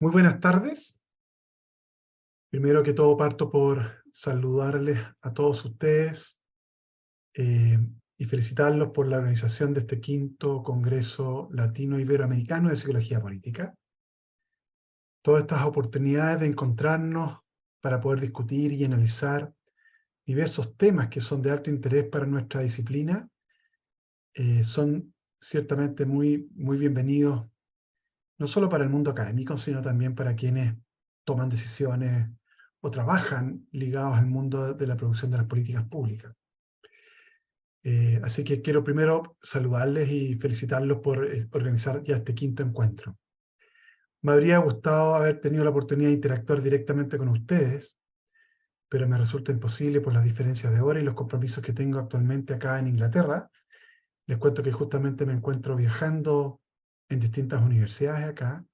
Muy buenas tardes. Primero que todo parto por saludarles a todos ustedes eh, y felicitarlos por la organización de este quinto Congreso Latino-Iberoamericano de Psicología Política. Todas estas oportunidades de encontrarnos para poder discutir y analizar diversos temas que son de alto interés para nuestra disciplina son ciertamente muy bienvenidos, no solo para el mundo académico, sino también para quienes toman decisiones o trabajan ligados al mundo de la producción de las políticas públicas. Así que quiero primero saludarles y felicitarlos por organizar ya este quinto encuentro. Me habría gustado haber tenido la oportunidad de interactuar directamente con ustedes, pero me resulta imposible por las diferencias de hora y los compromisos que tengo actualmente acá en Inglaterra. Les cuento que justamente me encuentro viajando en distintas universidades acá,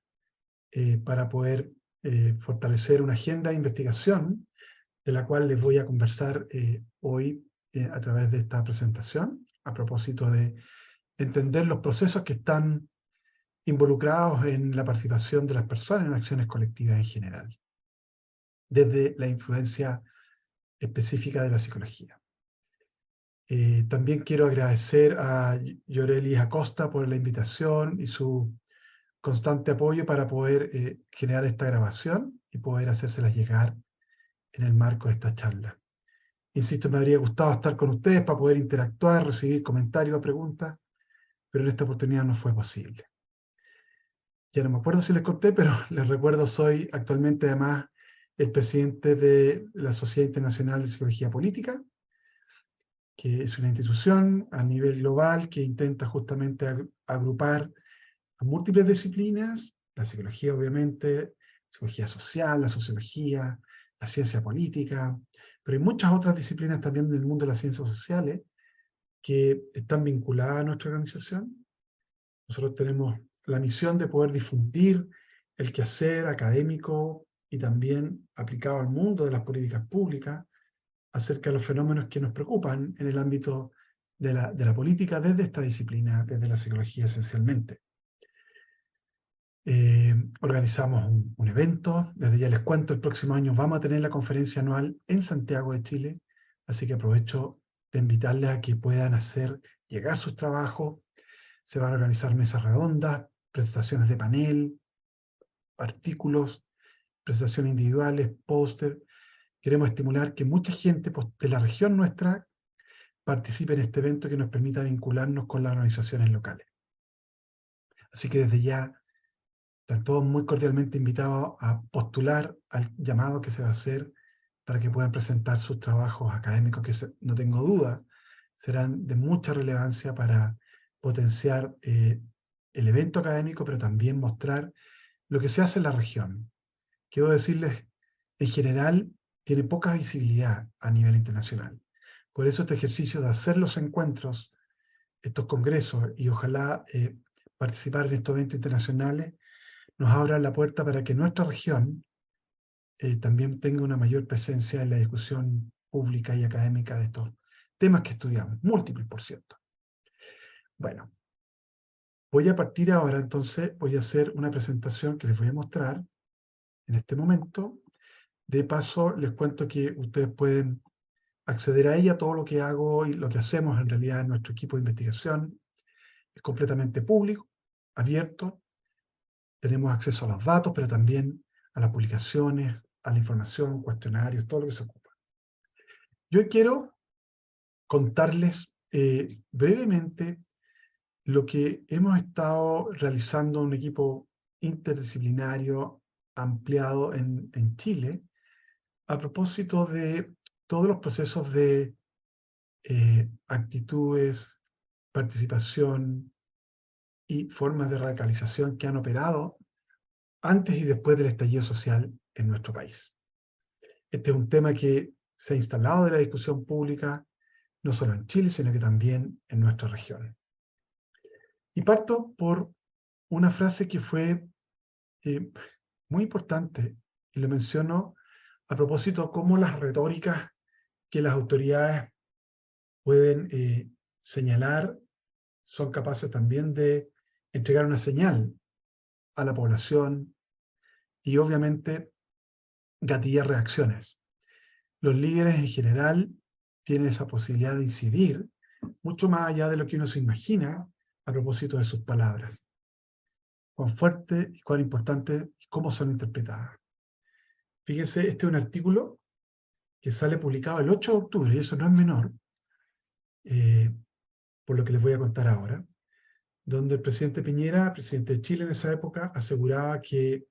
para poder fortalecer una agenda de investigación de la cual les voy a conversar hoy a través de esta presentación, a propósito de entender los procesos que están involucrados en la participación de las personas en acciones colectivas en general, desde la influencia específica de la psicología. También quiero agradecer a Yorelis Acosta por la invitación y su constante apoyo para poder generar esta grabación y poder hacérselas llegar en el marco de esta charla. Insisto, me habría gustado estar con ustedes para poder interactuar, recibir comentarios o preguntas, pero en esta oportunidad no fue posible. Ya no me acuerdo si les conté, pero les recuerdo, soy actualmente además el presidente de la Sociedad Internacional de Psicología Política, que es una institución a nivel global que intenta justamente agrupar a múltiples disciplinas, la psicología obviamente, psicología social, la sociología, la ciencia política, pero hay muchas otras disciplinas también del mundo de las ciencias sociales que están vinculadas a nuestra organización. Nosotros tenemos la misión de poder difundir el quehacer académico y también aplicado al mundo de las políticas públicas acerca de los fenómenos que nos preocupan en el ámbito de la política desde esta disciplina, desde la psicología esencialmente. Organizamos un evento, desde ya les cuento, el próximo año vamos a tener la conferencia anual en Santiago de Chile, así que aprovecho de invitarles a que puedan hacer llegar sus trabajos. Se van a organizar mesas redondas, presentaciones de panel, artículos, presentaciones individuales, póster. Queremos estimular que mucha gente de la región nuestra participe en este evento que nos permita vincularnos con las organizaciones locales. Así que desde ya están todos muy cordialmente invitados a postular al llamado que se va a hacer para que puedan presentar sus trabajos académicos, que no tengo duda serán de mucha relevancia para potenciar el evento académico, pero también mostrar lo que se hace en la región. Quiero decirles, en general, tiene poca visibilidad a nivel internacional. Por eso este ejercicio de hacer los encuentros, estos congresos, y ojalá participar en estos eventos internacionales, nos abra la puerta para que nuestra región también tenga una mayor presencia en la discusión pública y académica de estos temas que estudiamos, múltiples, por cierto. Bueno, voy a partir ahora, entonces, voy a hacer una presentación que les voy a mostrar en este momento. De paso, les cuento que ustedes pueden acceder a ella. Todo lo que hago y lo que hacemos en realidad en nuestro equipo de investigación es completamente público, abierto. Tenemos acceso a los datos, pero también a las publicaciones, a la información, cuestionarios, todo lo que se ocupa. Yo quiero contarles brevemente lo que hemos estado realizando en un equipo interdisciplinario ampliado en Chile, a propósito de todos los procesos de actitudes, participación y formas de radicalización que han operado antes y después del estallido social en nuestro país. Este es un tema que se ha instalado de la discusión pública, no solo en Chile, sino que también en nuestra región. Y parto por una frase que fue muy importante, y lo menciono a propósito de cómo las retóricas que las autoridades pueden señalar son capaces también de entregar una señal a la población y obviamente gatilla reacciones. Los líderes en general tienen esa posibilidad de incidir mucho más allá de lo que uno se imagina a propósito de sus palabras. Cuán fuerte y cuán importante y cómo son interpretadas. Fíjense, este es un artículo que sale publicado el 8 de octubre, y eso no es menor, por lo que les voy a contar ahora, donde el presidente Piñera, presidente de Chile en esa época, aseguraba que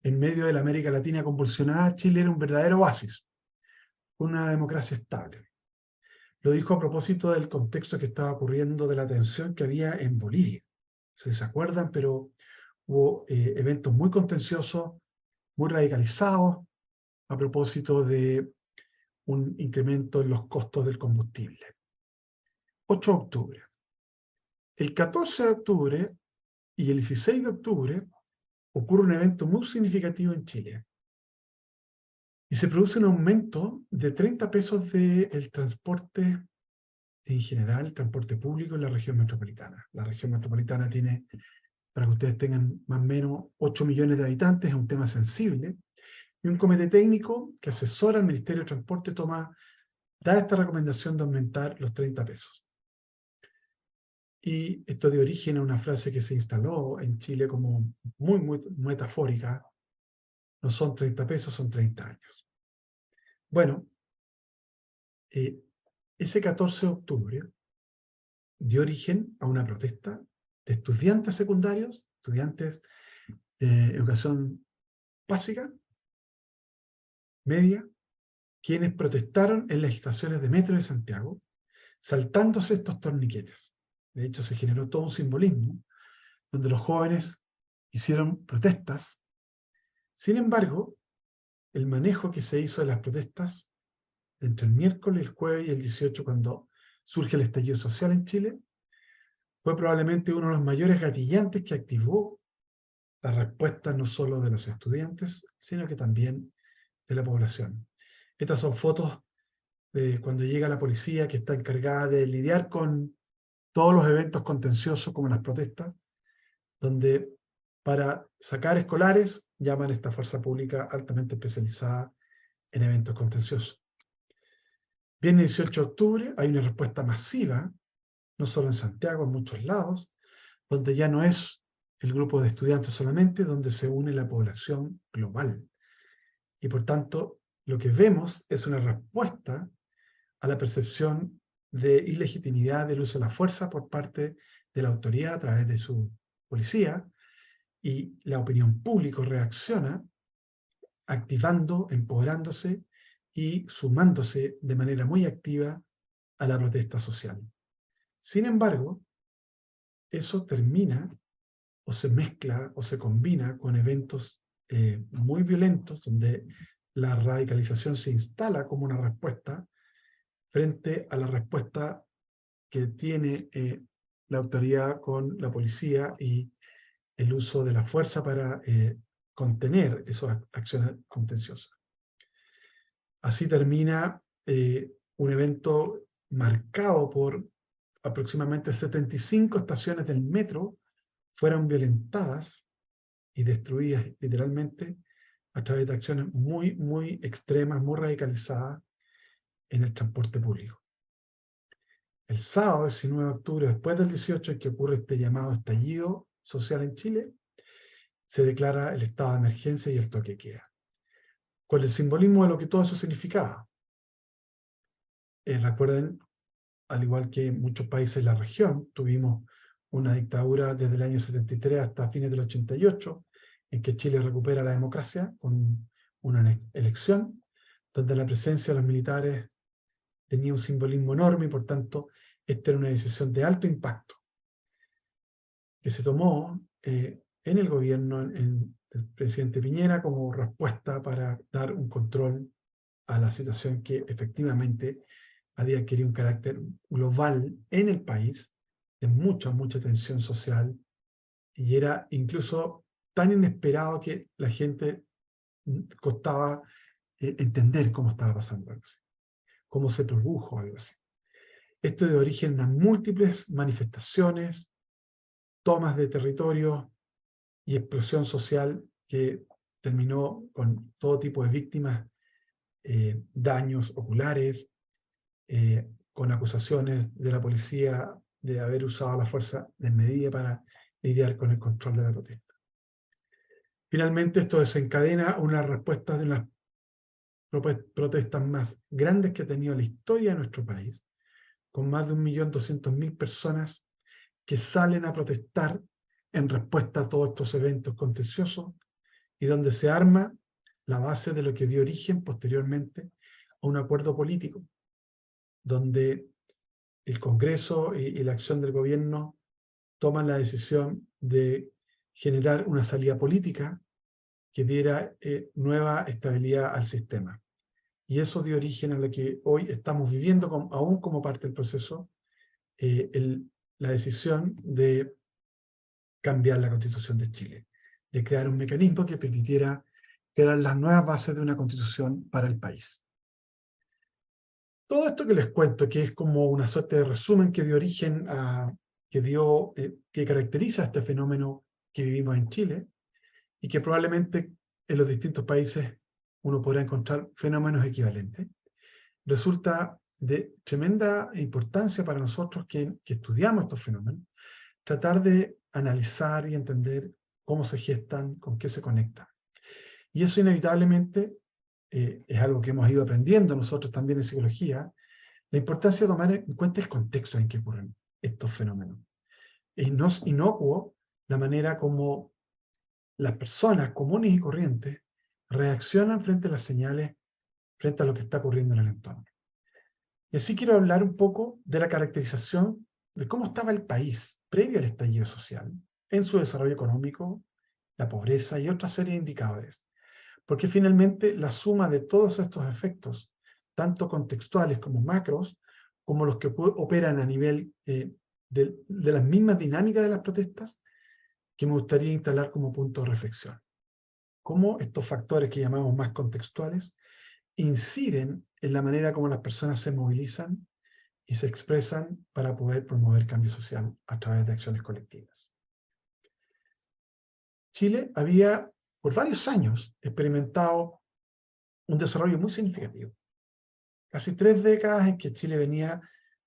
en medio de la América Latina convulsionada, Chile era un verdadero oasis, una democracia estable. Lo dijo a propósito del contexto que estaba ocurriendo de la tensión que había en Bolivia. Si se acuerdan, pero hubo eventos muy contenciosos, muy radicalizados, a propósito de un incremento en los costos del combustible. 8 de octubre. El 14 de octubre y el 16 de octubre ocurre un evento muy significativo en Chile. Y se produce un aumento de 30 pesos del transporte en general, el transporte público en la región metropolitana. La región metropolitana tiene, para que ustedes tengan más o menos 8 millones de habitantes, es un tema sensible. Y un comité técnico que asesora al Ministerio de Transporte da esta recomendación de aumentar los 30 pesos. Y esto de origen a una frase que se instaló en Chile como muy, muy metafórica. No son 30 pesos, son 30 años. Bueno, ese 14 de octubre dio origen a una protesta de estudiantes secundarios, estudiantes de educación básica, media, quienes protestaron en las estaciones de metro de Santiago, saltándose estos torniquetes. De hecho, se generó todo un simbolismo donde los jóvenes hicieron protestas. Sin embargo, el manejo que se hizo de las protestas entre el miércoles, el jueves y el 18, cuando surge el estallido social en Chile, fue probablemente uno de los mayores gatillantes que activó la respuesta no solo de los estudiantes, sino que también de la población. Estas son fotos de cuando llega la policía, que está encargada de lidiar con todos los eventos contenciosos como las protestas, donde para sacar escolares llaman a esta fuerza pública altamente especializada en eventos contenciosos. Viene el 18 de octubre, hay una respuesta masiva, no solo en Santiago, en muchos lados, donde ya no es el grupo de estudiantes solamente, donde se une la población global. Y por tanto, lo que vemos es una respuesta a la percepción de ilegitimidad del uso de la fuerza por parte de la autoridad a través de su policía, y la opinión pública reacciona activando, empoderándose y sumándose de manera muy activa a la protesta social. Sin embargo, eso termina o se mezcla o se combina con eventos muy violentos donde la radicalización se instala como una respuesta frente a la respuesta que tiene la autoridad con la policía y el uso de la fuerza para contener esas acciones contenciosas. Así termina un evento marcado por aproximadamente 75 estaciones del metro fueron violentadas y destruidas literalmente a través de acciones muy, muy extremas, muy radicalizadas en el transporte público. El sábado 19 de octubre, después del 18, en que ocurre este llamado estallido social en Chile, se declara el estado de emergencia y el toque de queda, con el simbolismo de lo que todo eso significaba. Recuerden, al igual que en muchos países de la región, tuvimos una dictadura desde el año 73 hasta fines del 88, en que Chile recupera la democracia con una elección, donde la presencia de los militares tenía un simbolismo enorme y por tanto esta era una decisión de alto impacto que se tomó en el gobierno del presidente Piñera como respuesta para dar un control a la situación que efectivamente había adquirido un carácter global en el país, de mucha, mucha tensión social, y era incluso tan inesperado que la gente costaba entender cómo estaba pasando algo así, cómo se produjo algo así. Esto de origen a múltiples manifestaciones, tomas de territorio y explosión social que terminó con todo tipo de víctimas, daños oculares, con acusaciones de la policía de haber usado la fuerza desmedida para lidiar con el control de la protesta. Finalmente, esto desencadena una respuesta de las protestas más grandes que ha tenido la historia de nuestro país, con más de 1.200.000 personas que salen a protestar en respuesta a todos estos eventos contenciosos y donde se arma la base de lo que dio origen posteriormente a un acuerdo político, donde el Congreso y la acción del gobierno toman la decisión de generar una salida política que diera nueva estabilidad al sistema. Y eso dio origen a lo que hoy estamos viviendo, aún como parte del proceso, la decisión de cambiar la Constitución de Chile, de crear un mecanismo que permitiera crear las nuevas bases de una Constitución para el país. Todo esto que les cuento, que es como una suerte de resumen que dio origen a, que caracteriza este fenómeno que vivimos en Chile, y que probablemente en los distintos países uno podrá encontrar fenómenos equivalentes, resulta de tremenda importancia para nosotros que estudiamos estos fenómenos, tratar de analizar y entender cómo se gestan, con qué se conectan. Y eso inevitablemente es algo que hemos ido aprendiendo nosotros también en psicología, la importancia de tomar en cuenta el contexto en que ocurren estos fenómenos. No es inocuo la manera como las personas comunes y corrientes reaccionan frente a las señales, frente a lo que está ocurriendo en el entorno. Y así quiero hablar un poco de la caracterización de cómo estaba el país previo al estallido social, en su desarrollo económico, la pobreza y otra serie de indicadores. Porque finalmente la suma de todos estos efectos, tanto contextuales como macros, como los que operan a nivel de las mismas dinámicas de las protestas, que me gustaría instalar como punto de reflexión. Cómo estos factores que llamamos más contextuales inciden en la manera como las personas se movilizan y se expresan para poder promover cambio social a través de acciones colectivas. Chile había por varios años experimentado un desarrollo muy significativo. Casi 3 décadas en que Chile venía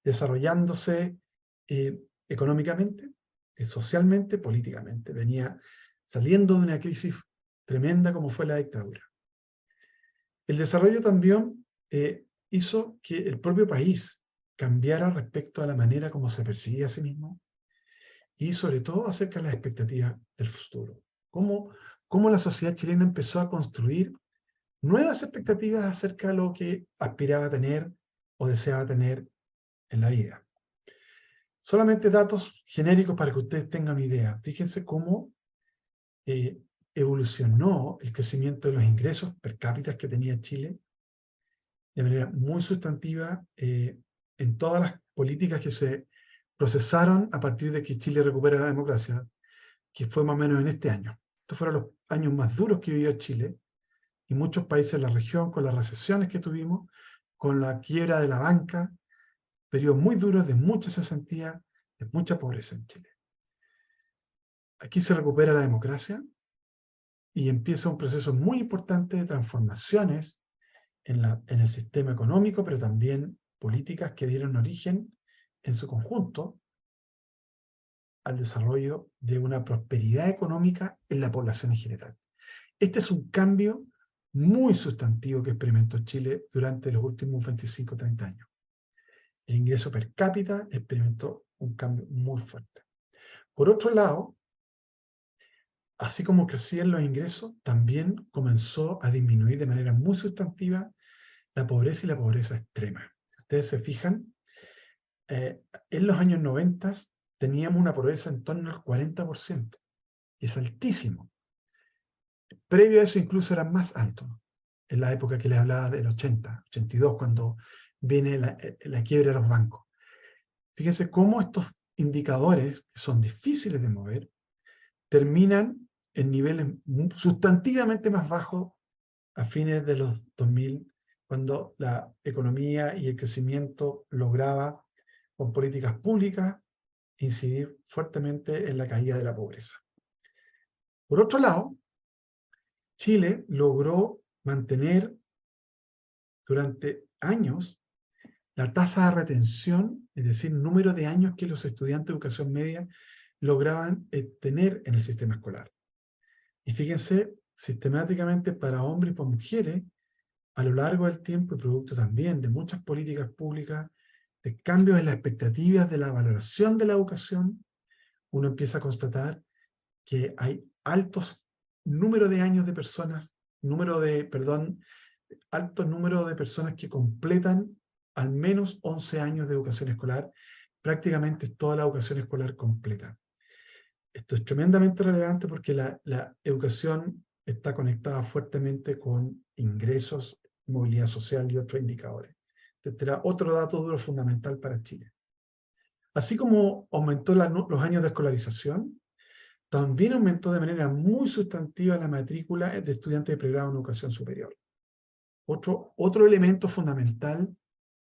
desarrollándose económicamente, socialmente, políticamente. Venía saliendo de una crisis tremenda como fue la dictadura. El desarrollo también hizo que el propio país cambiara respecto a la manera como se percibía a sí mismo y sobre todo acerca de las expectativas del futuro. Cómo la sociedad chilena empezó a construir nuevas expectativas acerca de lo que aspiraba a tener o deseaba tener en la vida. Solamente datos genéricos para que ustedes tengan una idea. Fíjense cómo evolucionó el crecimiento de los ingresos per cápita que tenía Chile de manera muy sustantiva en todas las políticas que se procesaron a partir de que Chile recupera la democracia, que fue más o menos en este año. Estos fueron los años más duros que vivió Chile, y muchos países de la región, con las recesiones que tuvimos, con la quiebra de la banca, periodos muy duros de mucha cesantía, de mucha pobreza en Chile. Aquí se recupera la democracia y empieza un proceso muy importante de transformaciones en el sistema económico, pero también políticas que dieron origen en su conjunto al desarrollo de una prosperidad económica en la población en general. Este es un cambio muy sustantivo que experimentó Chile durante los últimos 25 o 30 años. El ingreso per cápita experimentó un cambio muy fuerte. Por otro lado, así como crecían los ingresos, también comenzó a disminuir de manera muy sustantiva la pobreza y la pobreza extrema. Si ustedes se fijan, en los años 90 teníamos una pobreza en torno al 40%. Y es altísimo. Previo a eso incluso era más alto, en la época que les hablaba del 80, 82, cuando viene la quiebra de los bancos. Fíjense cómo estos indicadores, que son difíciles de mover, terminan en niveles sustantivamente más bajos a fines de los 2000, cuando la economía y el crecimiento lograba, con políticas públicas, incidir fuertemente en la caída de la pobreza. Por otro lado, Chile logró mantener durante años la tasa de retención, es decir, número de años que los estudiantes de educación media lograban tener en el sistema escolar. Y fíjense, sistemáticamente para hombres y para mujeres, a lo largo del tiempo y producto también de muchas políticas públicas, de cambios en las expectativas de la valoración de la educación, uno empieza a constatar que hay altos número de años de personas, alto número de personas que completan al menos 11 años de educación escolar, prácticamente toda la educación escolar completa. Esto es tremendamente relevante porque la educación está conectada fuertemente con ingresos, movilidad social y otros indicadores. Este era otro dato duro fundamental para Chile. Así como aumentó los años de escolarización, también aumentó de manera muy sustantiva la matrícula de estudiantes de pregrado en educación superior. Otro elemento fundamental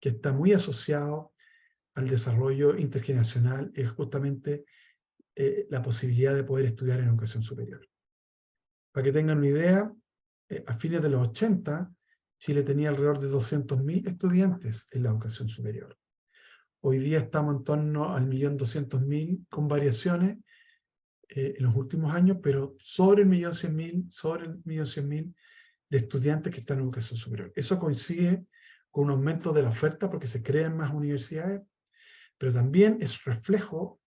que está muy asociado al desarrollo intergeneracional es justamente la posibilidad de poder estudiar en educación superior. Para que tengan una idea, a fines de los 80, Chile tenía alrededor de 200.000 estudiantes en la educación superior. Hoy día estamos en torno al 1.200.000 con variaciones en los últimos años, pero sobre el 1.100.000 de estudiantes que están en educación superior. Eso coincide con un aumento de la oferta porque se crean más universidades, pero también es reflejo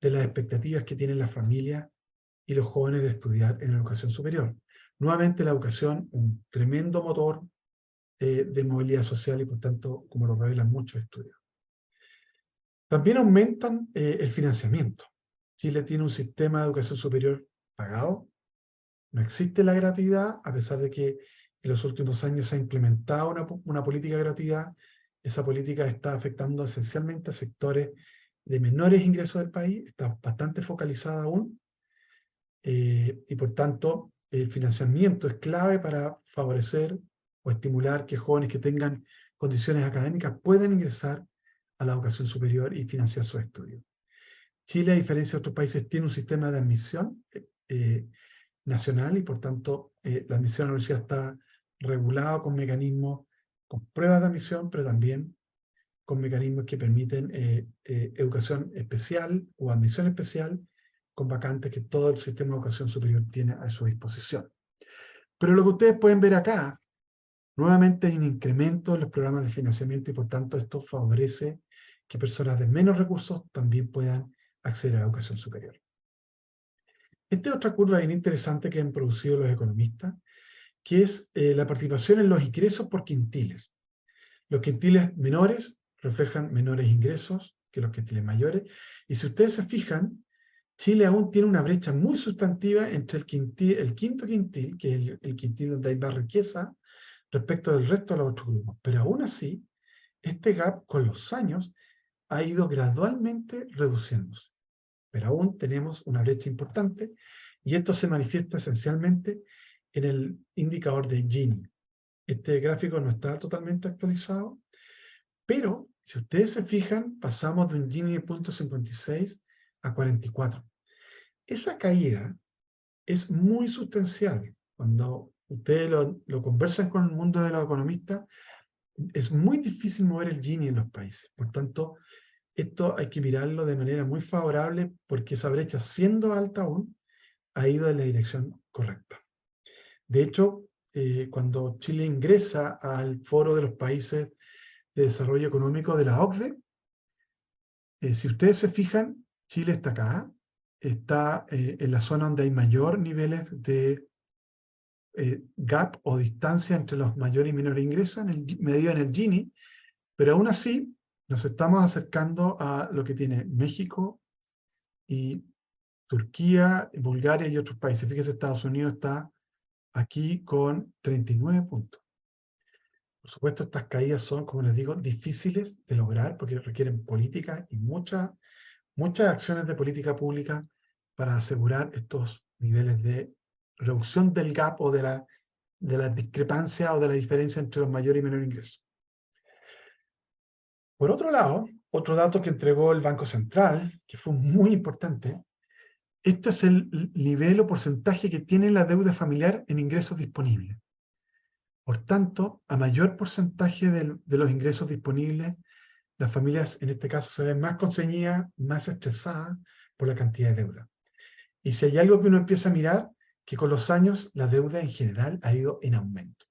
de las expectativas que tienen las familias y los jóvenes de estudiar en la educación superior. Nuevamente la educación, un tremendo motor de movilidad social y por tanto, como lo revelan muchos estudios. También aumentan el financiamiento. Chile tiene un sistema de educación superior pagado. No existe la gratuidad, a pesar de que en los últimos años se ha implementado una política de gratuidad. Esa política está afectando esencialmente a sectores de menores ingresos del país, está bastante focalizada aún, y por tanto el financiamiento es clave para favorecer o estimular que jóvenes que tengan condiciones académicas puedan ingresar a la educación superior y financiar sus estudios. Chile, a diferencia de otros países, tiene un sistema de admisión nacional y por tanto la admisión a la universidad está regulada con mecanismos, con pruebas de admisión, pero también con mecanismos que permiten educación especial o admisión especial con vacantes que todo el sistema de educación superior tiene a su disposición. Pero lo que ustedes pueden ver acá, nuevamente hay un incremento en los programas de financiamiento y por tanto esto favorece que personas de menos recursos también puedan acceder a la educación superior. Esta es otra curva bien interesante que han producido los economistas, que es la participación en los ingresos por quintiles. Los quintiles menores reflejan menores ingresos que los quintiles mayores, y si ustedes se fijan, Chile aún tiene una brecha muy sustantiva entre el quinto quintil, que es el quintil donde hay más riqueza, respecto del resto de los otros grupos. Pero aún así, este gap con los años ha ido gradualmente reduciéndose. Pero aún tenemos una brecha importante, y esto se manifiesta esencialmente en el indicador de Gini. Este gráfico no está totalmente actualizado, pero si ustedes se fijan, pasamos de un Gini de 0.56 a 44. Esa caída es muy sustancial. Cuando ustedes lo conversan con el mundo de los economistas, es muy difícil mover el Gini en los países. Por tanto, esto hay que mirarlo de manera muy favorable porque esa brecha, siendo alta aún, ha ido en la dirección correcta. De hecho, cuando Chile ingresa al foro de los países de desarrollo económico de la OCDE, si ustedes se fijan, Chile está acá, está en la zona donde hay mayor niveles de gap o distancia entre los mayores y menores ingresos, medido en el Gini, pero aún así nos estamos acercando a lo que tiene México y Turquía, Bulgaria y otros países. Fíjense, Estados Unidos está aquí con 39 puntos. Por supuesto, estas caídas son, como les digo, difíciles de lograr porque requieren política y muchas acciones de política pública para asegurar estos niveles de reducción del gap o de la discrepancia o de la diferencia entre los mayores y menores ingresos. Por otro lado, otro dato que entregó el Banco Central, que fue muy importante, Este es el nivel o porcentaje que tiene la deuda familiar en ingresos disponibles. Por tanto, a mayor porcentaje de los ingresos disponibles, las familias en este caso se ven más constreñidas, más estresadas por la cantidad de deuda. Y si hay algo que uno empieza a mirar, que con los años la deuda en general ha ido en aumento.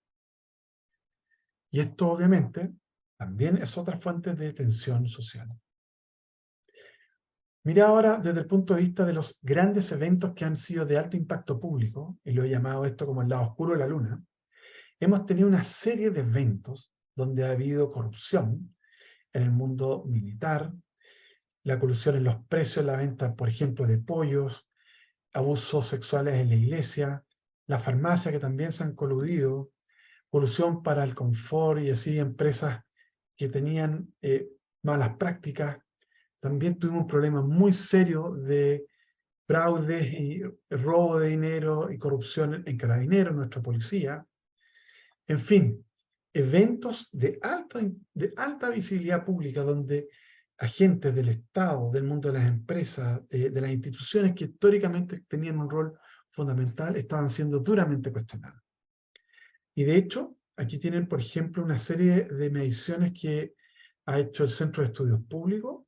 Y esto obviamente también es otra fuente de tensión social. Mira ahora desde el punto de vista de los grandes eventos que han sido de alto impacto público, y lo he llamado esto como el lado oscuro de la luna. Hemos tenido una serie de eventos donde ha habido corrupción en el mundo militar, la colusión en los precios, la venta, por ejemplo, de pollos, abusos sexuales en la iglesia, las farmacias que también se han coludido, colusión para el confort y así empresas que tenían malas prácticas. También tuvimos un problema muy serio de fraudes y robo de dinero y corrupción en Carabineros, en nuestra policía. En fin, eventos de alta visibilidad pública donde agentes del Estado, del mundo de las empresas, de las instituciones que históricamente tenían un rol fundamental, estaban siendo duramente cuestionadas. Y de hecho, aquí tienen, por ejemplo, una serie de mediciones que ha hecho el Centro de Estudios Públicos,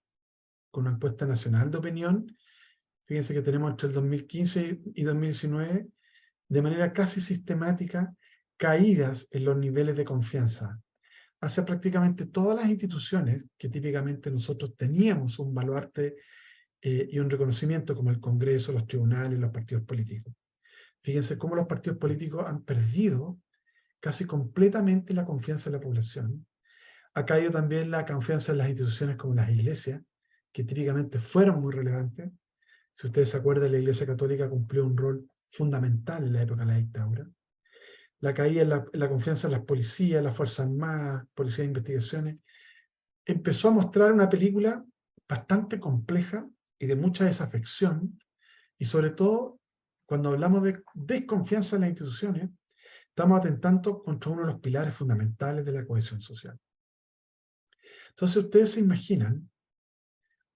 con una encuesta nacional de opinión. Fíjense que tenemos entre el 2015 y 2019, de manera casi sistemática, caídas en los niveles de confianza hacia prácticamente todas las instituciones que típicamente nosotros teníamos un baluarte y un reconocimiento, como el Congreso, los tribunales, los partidos políticos. Fíjense cómo los partidos políticos han perdido casi completamente la confianza de la población. Ha caído también la confianza en las instituciones como las iglesias, que típicamente fueron muy relevantes. Si ustedes se acuerdan, la Iglesia Católica cumplió un rol fundamental en la época de la dictadura. La caída en la confianza en las policías, las Fuerzas Armadas, Policía de Investigaciones, empezó a mostrar una película bastante compleja y de mucha desafección, y sobre todo, cuando hablamos de desconfianza en las instituciones, estamos atentando contra uno de los pilares fundamentales de la cohesión social. Entonces, ustedes se imaginan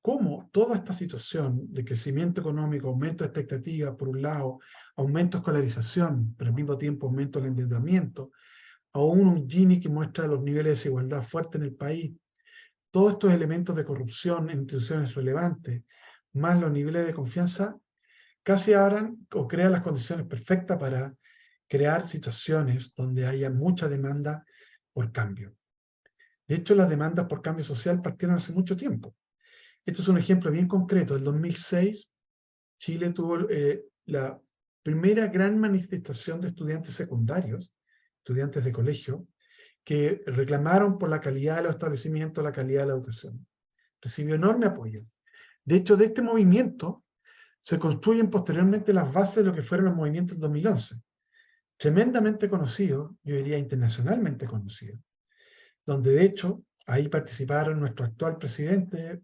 cómo toda esta situación de crecimiento económico, aumento de expectativas, por un lado, aumento de escolarización, pero al mismo tiempo aumento del endeudamiento, aún un Gini que muestra los niveles de desigualdad fuertes en el país, todos estos elementos de corrupción en instituciones relevantes, más los niveles de confianza, casi abran o crean las condiciones perfectas para crear situaciones donde haya mucha demanda por cambio. De hecho, las demandas por cambio social partieron hace mucho tiempo. Esto es un ejemplo bien concreto. En 2006, Chile tuvo la primera gran manifestación de estudiantes secundarios, estudiantes de colegio, que reclamaron por la calidad de los establecimientos, la calidad de la educación. Recibió enorme apoyo. De hecho, de este movimiento se construyen posteriormente las bases de lo que fueron los movimientos del 2011. Tremendamente conocidos, yo diría internacionalmente conocidos, donde de hecho ahí participaron nuestro actual presidente,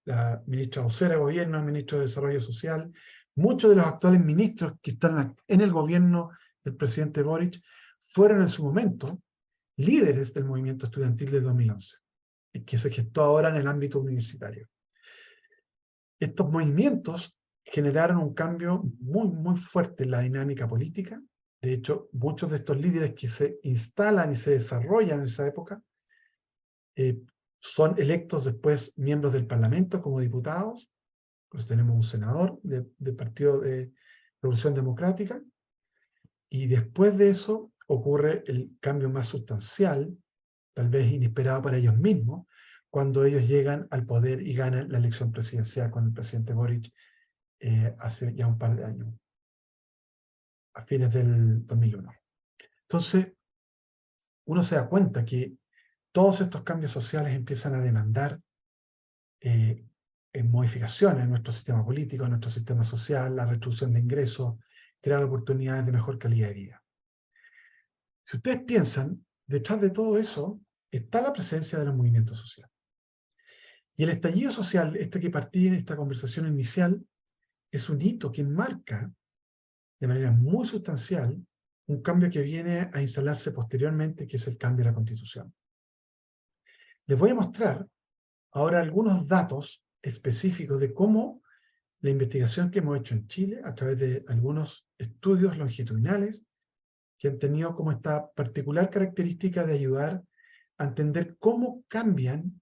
la ministra vocera de gobierno, el ministro de Desarrollo Social, muchos de los actuales ministros que están en el gobierno del presidente Boric fueron en su momento líderes del movimiento estudiantil de 2011, que se gestó ahora en el ámbito universitario. Estos movimientos generaron un cambio muy fuerte en la dinámica política. De hecho, muchos de estos líderes que se instalan y se desarrollan en esa época son electos después miembros del Parlamento como diputados. Pues tenemos un senador del Partido de Revolución Democrática, y después de eso ocurre el cambio más sustancial, tal vez inesperado para ellos mismos, cuando ellos llegan al poder y ganan la elección presidencial con el presidente Boric hace ya un par de años, a fines del 2001. Entonces, uno se da cuenta que todos estos cambios sociales empiezan a demandar modificaciones en nuestro sistema político, en nuestro sistema social, la redistribución de ingresos, crear oportunidades de mejor calidad de vida. Si ustedes piensan, detrás de todo eso está la presencia de los movimientos sociales. Y el estallido social, que partí en esta conversación inicial, es un hito que marca de manera muy sustancial un cambio que viene a instalarse posteriormente, que es el cambio de la Constitución. Les voy a mostrar ahora algunos datos específicos de cómo la investigación que hemos hecho en Chile a través de algunos estudios longitudinales que han tenido como esta particular característica de ayudar a entender cómo cambian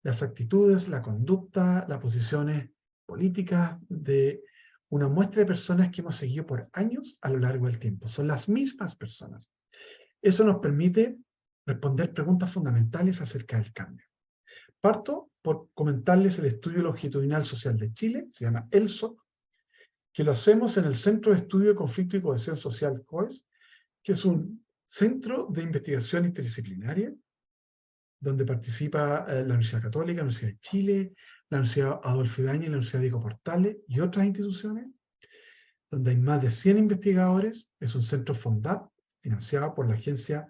las actitudes, la conducta, las posiciones políticas de una muestra de personas que hemos seguido por años a lo largo del tiempo. Son las mismas personas. Eso nos permite responder preguntas fundamentales acerca del cambio. Parto por comentarles el Estudio Longitudinal Social de Chile, se llama ELSOC, que lo hacemos en el Centro de Estudio de Conflicto y Cohesión Social, COES, que es un centro de investigación interdisciplinaria, donde participa la Universidad Católica, la Universidad de Chile, la Universidad Adolfo Ibáñez, la Universidad Diego Portales y otras instituciones, donde hay más de 100 investigadores. Es un centro FONDAP, financiado por la Agencia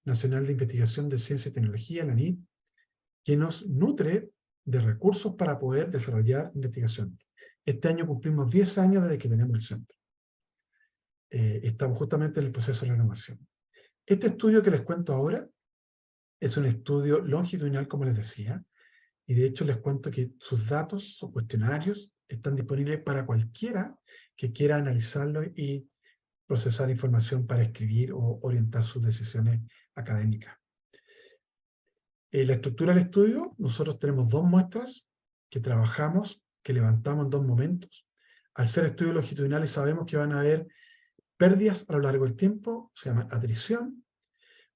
Nacional de Investigación de Ciencia y Tecnología, la ANIT, que nos nutre de recursos para poder desarrollar investigación. Este año cumplimos 10 años desde que tenemos el centro. Estamos justamente en el proceso de renovación. Este estudio que les cuento ahora es un estudio longitudinal, como les decía, y de hecho les cuento que sus datos, sus cuestionarios, están disponibles para cualquiera que quiera analizarlo y procesar información para escribir o orientar sus decisiones académicas. La estructura del estudio, nosotros tenemos 2 muestras que trabajamos, que levantamos en 2 momentos. Al ser estudios longitudinales sabemos que van a haber pérdidas a lo largo del tiempo, se llama atrición.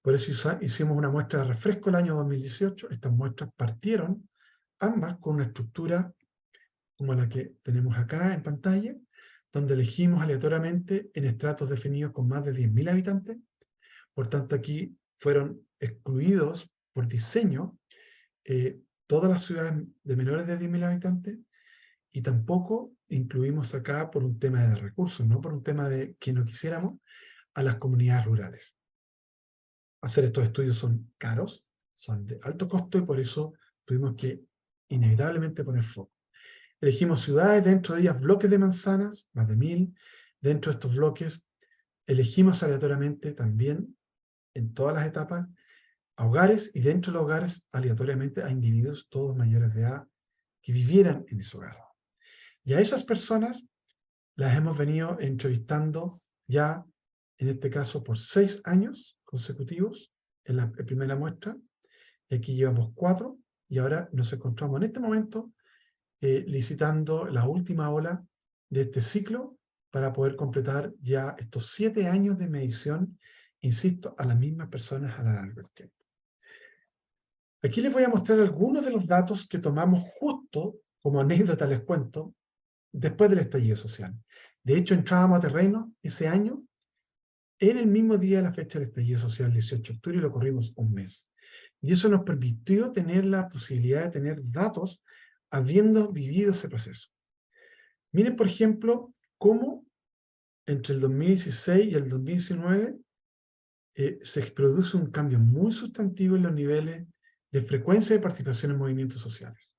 Por eso hicimos una muestra de refresco el año 2018. Estas muestras partieron ambas con una estructura como la que tenemos acá en pantalla, donde elegimos aleatoriamente en estratos definidos con más de 10.000 habitantes. Por tanto, aquí fueron excluidos por diseño todas las ciudades de menores de 10.000 habitantes, y tampoco incluimos acá por un tema de recursos, no por un tema de que no quisiéramos, a las comunidades rurales. Hacer estos estudios son caros, son de alto costo, y por eso tuvimos que inevitablemente poner foco. Elegimos ciudades, dentro de ellas bloques de manzanas, más de 1.000. Dentro de estos bloques elegimos aleatoriamente también, en todas las etapas, a hogares, y dentro de los hogares aleatoriamente a individuos, todos mayores de edad, que vivieran en ese hogar. Y a esas personas las hemos venido entrevistando ya, en este caso, por 6 años consecutivos, en la primera muestra, y aquí llevamos 4, y ahora nos encontramos en este momento licitando la última ola de este ciclo para poder completar ya estos 7 años de medición, insisto, a las mismas personas a lo largo del tiempo. Aquí les voy a mostrar algunos de los datos que tomamos justo, como anécdota les cuento, después del estallido social. De hecho, entrábamos a terreno ese año, en el mismo día de la fecha del estallido social, el 18 de octubre, y lo corrimos un mes. Y eso nos permitió tener la posibilidad de tener datos habiendo vivido ese proceso. Miren, por ejemplo, cómo entre el 2016 y el 2019 se produce un cambio muy sustantivo en los niveles de frecuencia de participación en movimientos sociales,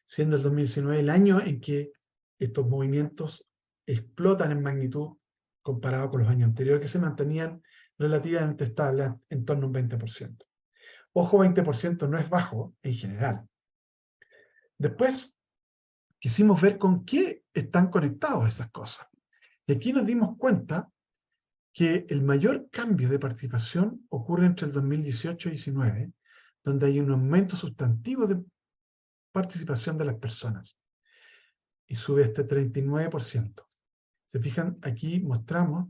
siendo el 2019 el año en que estos movimientos explotan en magnitud comparado con los años anteriores, que se mantenían relativamente estables en torno a un 20%. Ojo, 20% no es bajo en general. Después quisimos ver con qué están conectadas esas cosas. Y aquí nos dimos cuenta que el mayor cambio de participación ocurre entre el 2018 y 2019, donde hay un aumento sustantivo de participación de las personas, y sube este 39%. Se fijan, aquí mostramos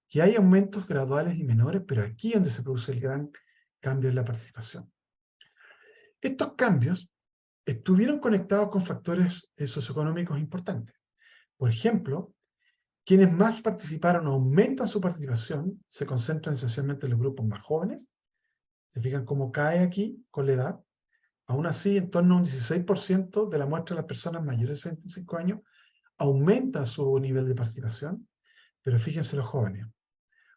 que hay aumentos graduales y menores, pero aquí es donde se produce el gran cambio en la participación. Estos cambios estuvieron conectados con factores socioeconómicos importantes. Por ejemplo, quienes más participaron o aumentan su participación se concentran esencialmente en los grupos más jóvenes. Se fijan cómo cae aquí con la edad. Aún así, en torno a un 16% de la muestra de las personas mayores de 65 años aumenta su nivel de participación, pero fíjense los jóvenes.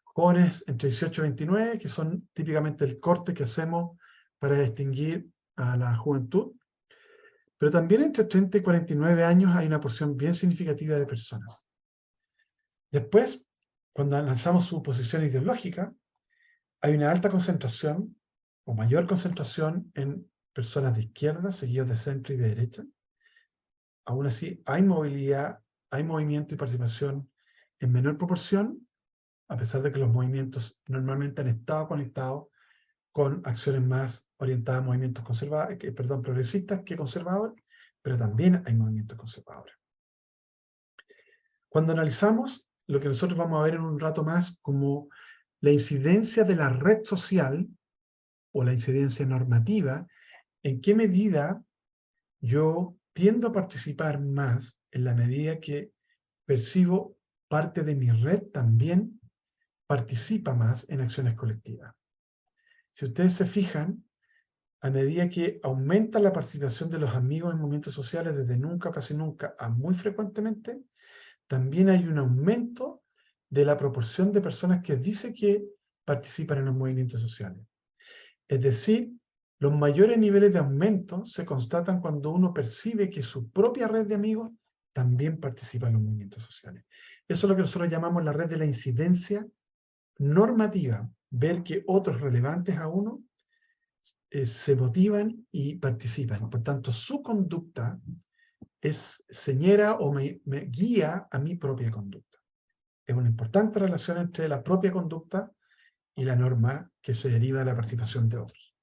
Jóvenes entre 18 y 29, que son típicamente el corte que hacemos para distinguir a la juventud, pero también entre 30 y 49 años hay una porción bien significativa de personas. Después, cuando lanzamos su posición ideológica, hay una alta concentración o mayor concentración en personas de izquierda, seguidos de centro y de derecha. aún así hay movilidad, hay movimiento y participación en menor proporción, a pesar de que los movimientos normalmente han estado conectados con acciones más orientadas a movimientos progresistas que conservadores, pero también hay movimientos conservadores. Cuando analizamos lo que nosotros vamos a ver en un rato más como la incidencia de la red social o la incidencia normativa, en qué medida yo tiendo a participar más en la medida que percibo parte de mi red también participa más en acciones colectivas. Si ustedes se fijan, a medida que aumenta la participación de los amigos en movimientos sociales desde nunca o casi nunca a muy frecuentemente, también hay un aumento de la proporción de personas que dice que participan en los movimientos sociales. Es decir, los mayores niveles de aumento se constatan cuando uno percibe que su propia red de amigos también participa en los movimientos sociales. Eso es lo que nosotros llamamos la red de la incidencia normativa, ver que otros relevantes a uno se motivan y participan. Por tanto, su conducta señera o me guía a mi propia conducta. Es una importante relación entre la propia conducta y la norma que se deriva de la participación de otros.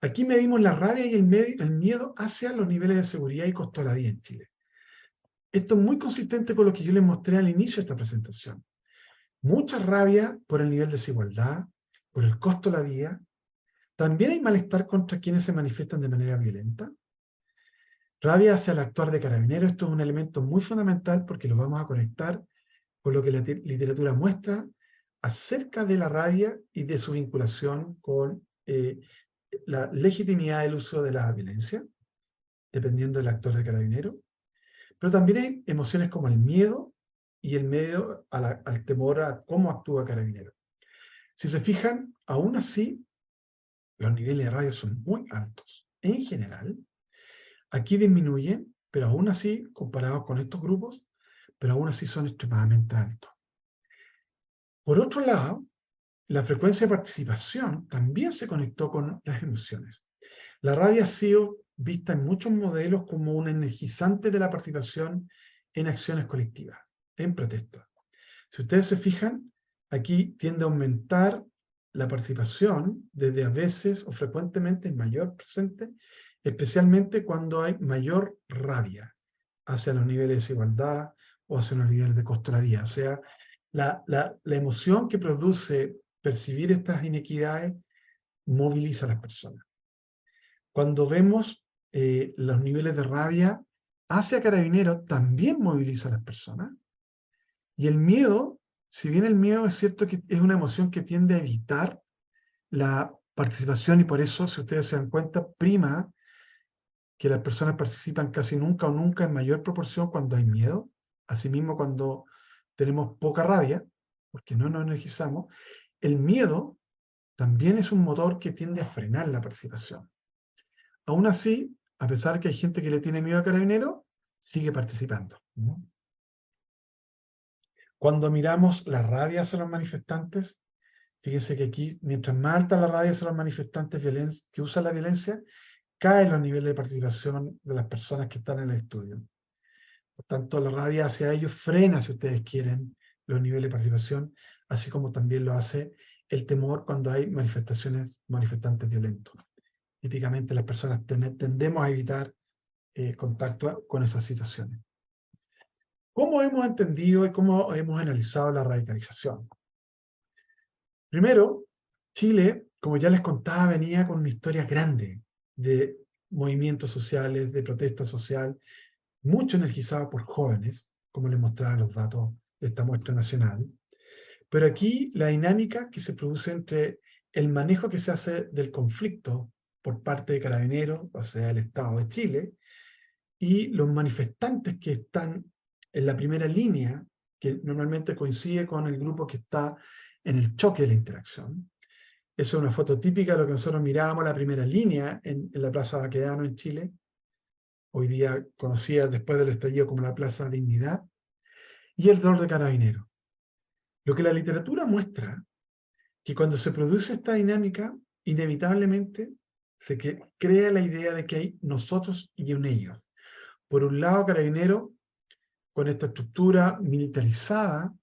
Aquí medimos la rabia y el miedo hacia los niveles de seguridad y costo de la vida en Chile. Esto es muy consistente con lo que yo les mostré al inicio de esta presentación. Mucha rabia por el nivel de desigualdad, por el costo de la vida. También hay malestar contra quienes se manifiestan de manera violenta. Rabia hacia el actuar de Carabineros. Esto es un elemento muy fundamental porque lo vamos a conectar con lo que la literatura muestra acerca de la rabia y de su vinculación con la legitimidad del uso de la violencia, dependiendo del actor de Carabineros. Pero también hay emociones como el miedo y el miedo al temor a cómo actúa Carabineros. Si se fijan, aún así, los niveles de rabia son muy altos. En general, aquí disminuyen, pero aún así, comparados con estos grupos, pero aún así son extremadamente altos. Por otro lado, la frecuencia de participación también se conectó con las emociones. La rabia ha sido vista en muchos modelos como un energizante de la participación en acciones colectivas, en protestas. Si ustedes se fijan, aquí tiende a aumentar la participación desde a veces o frecuentemente en mayor presente, especialmente cuando hay mayor rabia hacia los niveles de desigualdad o hacia los niveles de costo de la vida. O sea, la emoción que produce percibir estas inequidades moviliza a las personas. Cuando vemos los niveles de rabia hacia Carabineros, también moviliza a las personas. Y el miedo, si bien el miedo es cierto que es una emoción que tiende a evitar la participación, y por eso, si ustedes se dan cuenta, prima que las personas participan casi nunca o nunca en mayor proporción cuando hay miedo. Asimismo, cuando tenemos poca rabia, porque no nos energizamos, el miedo también es un motor que tiende a frenar la participación. Aún así, a pesar que hay gente que le tiene miedo a Carabineros, sigue participando. Cuando miramos la rabia hacia los manifestantes, fíjense que aquí, mientras más alta la rabia hacia los manifestantes que usan la violencia, caen los niveles de participación de las personas que están en el estudio. Por tanto, la rabia hacia ellos frena, si ustedes quieren, los niveles de participación, así como también lo hace el temor cuando hay manifestantes violentos. Típicamente las personas tendemos a evitar contacto con esas situaciones. ¿Cómo hemos entendido y cómo hemos analizado la radicalización? Primero, Chile, como ya les contaba, venía con una historia grande de movimientos sociales, de protesta social, mucho energizada por jóvenes, como les mostraban los datos de esta muestra nacional. Pero aquí la dinámica que se produce entre el manejo que se hace del conflicto por parte de Carabineros, o sea, el Estado de Chile, y los manifestantes que están en la primera línea, que normalmente coincide con el grupo que está en el choque de la interacción. Eso es una foto típica de lo que nosotros mirábamos la primera línea en la Plaza Baquedano en Chile, hoy día conocida después del estallido como la Plaza Dignidad, y el rol de Carabineros. Lo que la literatura muestra, que cuando se produce esta dinámica, inevitablemente se crea la idea de que hay nosotros y un ellos. Por un lado, Carabineros, con esta estructura militarizada,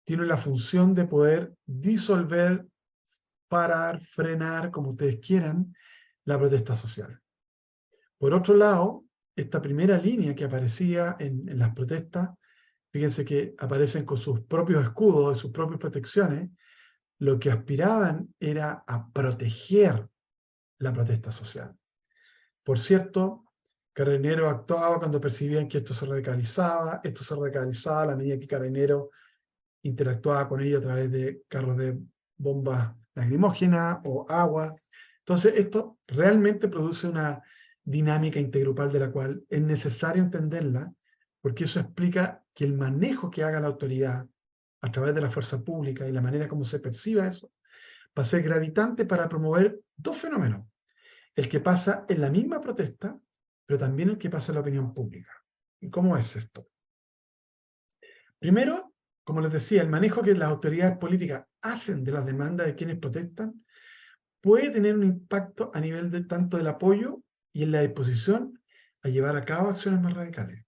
tiene la función de poder disolver, parar, frenar, como ustedes quieran, la protesta social. Por otro lado, esta primera línea que aparecía en las protestas, fíjense que aparecen con sus propios escudos, sus propias protecciones, lo que aspiraban era a proteger la protesta social. Por cierto, Carabineros actuaba cuando percibían que esto se radicalizaba a la medida que Carabineros interactuaba con ello a través de carros de bombas lacrimógenas o agua. Entonces, esto realmente produce una dinámica intergrupal de la cual es necesario entenderla, porque eso explica que el manejo que haga la autoridad a través de la fuerza pública y la manera como se perciba eso, va a ser gravitante para promover dos fenómenos. El que pasa en la misma protesta, pero también el que pasa en la opinión pública. ¿Y cómo es esto? Primero, como les decía, el manejo que las autoridades políticas hacen de las demandas de quienes protestan puede tener un impacto a nivel de tanto del apoyo y en la disposición a llevar a cabo acciones más radicales.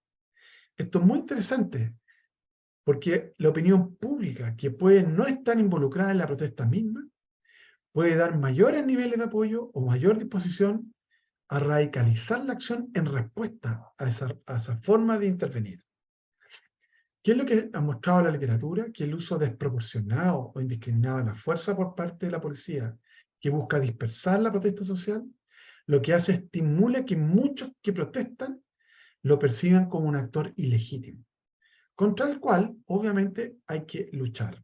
Esto es muy interesante porque la opinión pública, que puede no estar involucrada en la protesta misma, puede dar mayores niveles de apoyo o mayor disposición a radicalizar la acción en respuesta a esa forma de intervenir. ¿Qué es lo que ha mostrado la literatura? Que el uso desproporcionado o indiscriminado de la fuerza por parte de la policía, que busca dispersar la protesta social, lo que hace estimula que muchos que protestan lo perciban como un actor ilegítimo, contra el cual obviamente hay que luchar.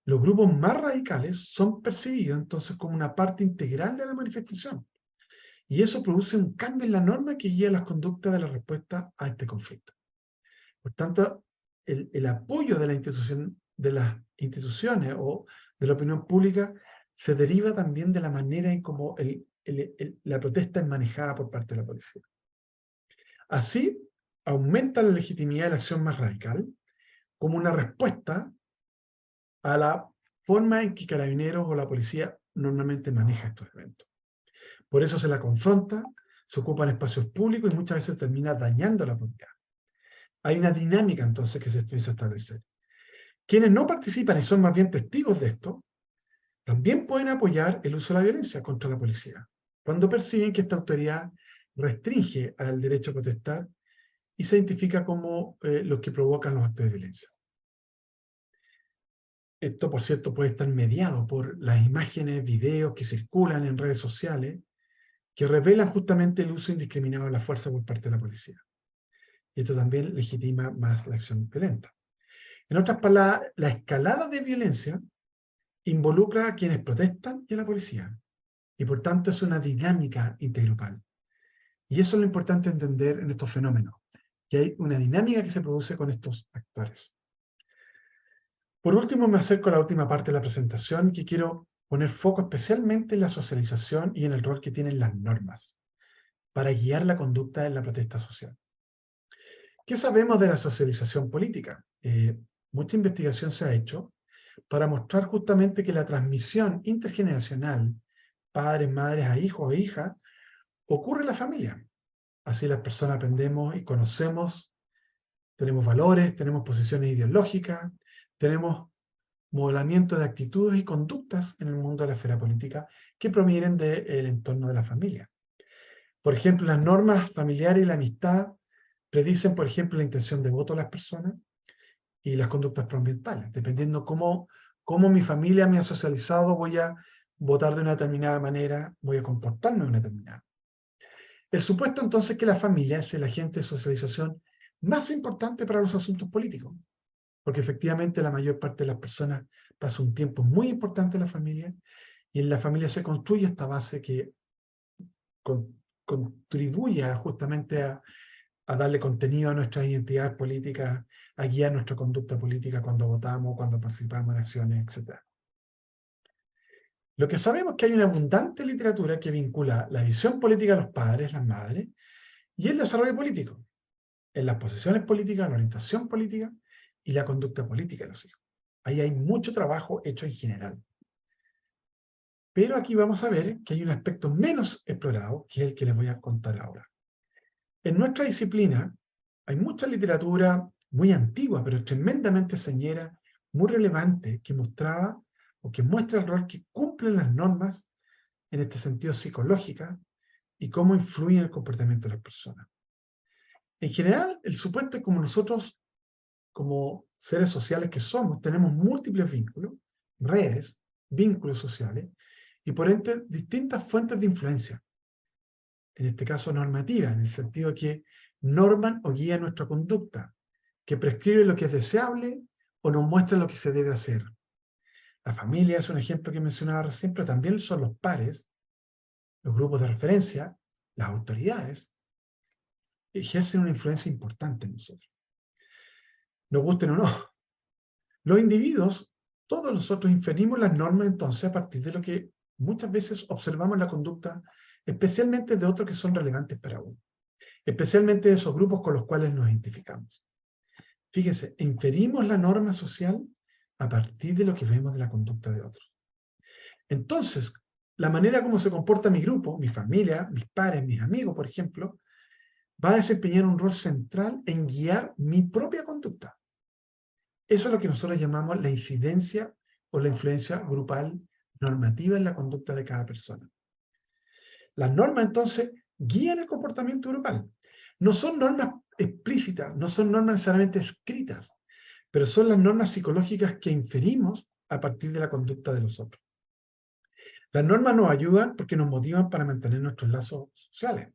Los grupos más radicales son percibidos entonces como una parte integral de la manifestación, y eso produce un cambio en la norma que guía las conductas de la respuesta a este conflicto. Por tanto, el apoyo de las instituciones o de la opinión pública se deriva también de la manera en cómo la protesta es manejada por parte de la policía. Así, aumenta la legitimidad de la acción más radical como una respuesta a la forma en que Carabineros o la policía normalmente maneja estos eventos. Por eso se la confronta, se ocupan espacios públicos y muchas veces termina dañando la propiedad. Hay una dinámica entonces que se empieza a establecer. Quienes no participan y son más bien testigos de esto, también pueden apoyar el uso de la violencia contra la policía, cuando perciben que esta autoridad restringe al derecho a protestar y se identifica como los que provocan los actos de violencia. Esto, por cierto, puede estar mediado por las imágenes, videos que circulan en redes sociales que revelan justamente el uso indiscriminado de la fuerza por parte de la policía. Y esto también legitima más la acción violenta. En otras palabras, la escalada de violencia involucra a quienes protestan y a la policía. Y por tanto es una dinámica intergrupal. Y eso es lo importante entender en estos fenómenos, que hay una dinámica que se produce con estos actores. Por último, me acerco a la última parte de la presentación, que quiero poner foco especialmente en la socialización y en el rol que tienen las normas para guiar la conducta en la protesta social. ¿Qué sabemos de la socialización política? Mucha investigación se ha hecho para mostrar justamente que la transmisión intergeneracional, padres, madres a hijos e hijas, ocurre en la familia. Así las personas aprendemos y conocemos, tenemos valores, tenemos posiciones ideológicas, tenemos modelamiento de actitudes y conductas en el mundo de la esfera política que provienen del entorno de la familia. Por ejemplo, las normas familiares y la amistad predicen, por ejemplo, la intención de voto de las personas y las conductas proambientales. Dependiendo cómo mi familia me ha socializado, voy a votar de una determinada manera, voy a comportarme de una determinada. El supuesto entonces que la familia es el agente de socialización más importante para los asuntos políticos, porque efectivamente la mayor parte de las personas pasa un tiempo muy importante en la familia, y en la familia se construye esta base que contribuye justamente a darle contenido a nuestras identidades políticas, a guiar nuestra conducta política cuando votamos, cuando participamos en acciones, etc. Lo que sabemos es que hay una abundante literatura que vincula la visión política de los padres, las madres, y el desarrollo político, en las posiciones políticas, la orientación política y la conducta política de los hijos. Ahí hay mucho trabajo hecho en general. Pero aquí vamos a ver que hay un aspecto menos explorado, que es el que les voy a contar ahora. En nuestra disciplina hay mucha literatura muy antigua, pero tremendamente señera, muy relevante, que mostraba o que muestra el rol que cumplen las normas en este sentido psicológica y cómo influyen en el comportamiento de las personas. En general, el supuesto es como nosotros, como seres sociales que somos, tenemos múltiples vínculos, redes, vínculos sociales, y por ende distintas fuentes de influencia. En este caso normativa, en el sentido de que norman o guían nuestra conducta, que prescriben lo que es deseable o nos muestran lo que se debe hacer. La familia es un ejemplo que mencionaba recién, pero también son los pares, los grupos de referencia, las autoridades, ejercen una influencia importante en nosotros. Nos gusten o no. Los individuos, todos nosotros inferimos las normas entonces a partir de lo que muchas veces observamos en la conducta, especialmente de otros que son relevantes para uno, especialmente de esos grupos con los cuales nos identificamos. Fíjense, inferimos la norma social a partir de lo que vemos de la conducta de otros. Entonces, la manera como se comporta mi grupo, mi familia, mis pares, mis amigos, por ejemplo, va a desempeñar un rol central en guiar mi propia conducta. Eso es lo que nosotros llamamos la incidencia o la influencia grupal normativa en la conducta de cada persona. Las normas, entonces, guían el comportamiento grupal. No son normas explícitas, no son normas necesariamente escritas, pero son las normas psicológicas que inferimos a partir de la conducta de los otros. Las normas nos ayudan porque nos motivan para mantener nuestros lazos sociales.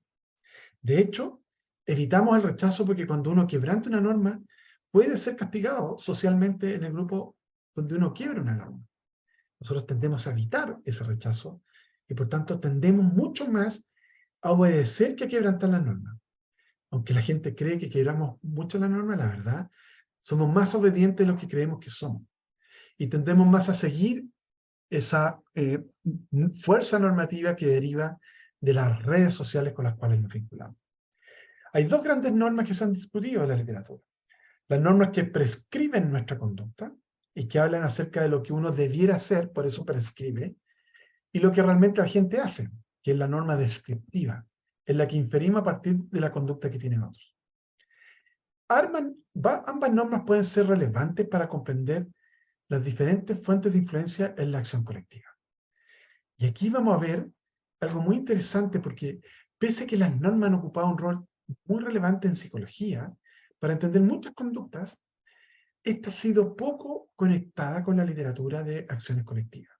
De hecho, evitamos el rechazo porque cuando uno quebranta una norma, puede ser castigado socialmente en el grupo donde uno quiebra una norma. Nosotros tendemos a evitar ese rechazo y por tanto tendemos mucho más a obedecer que a quebrantar las normas. Aunque la gente cree que quebramos mucho la norma, la verdad, somos más obedientes de lo que creemos que somos. Y tendemos más a seguir esa fuerza normativa que deriva de las redes sociales con las cuales nos vinculamos. Hay dos grandes normas que se han discutido en la literatura. Las normas que prescriben nuestra conducta y que hablan acerca de lo que uno debiera hacer, por eso prescribe, y lo que realmente la gente hace, que es la norma descriptiva, en la que inferimos a partir de la conducta que tienen otros. Ambas normas pueden ser relevantes para comprender las diferentes fuentes de influencia en la acción colectiva. Y aquí vamos a ver algo muy interesante porque pese a que las normas han ocupado un rol muy relevante en psicología para entender muchas conductas, esta ha sido poco conectada con la literatura de acciones colectivas.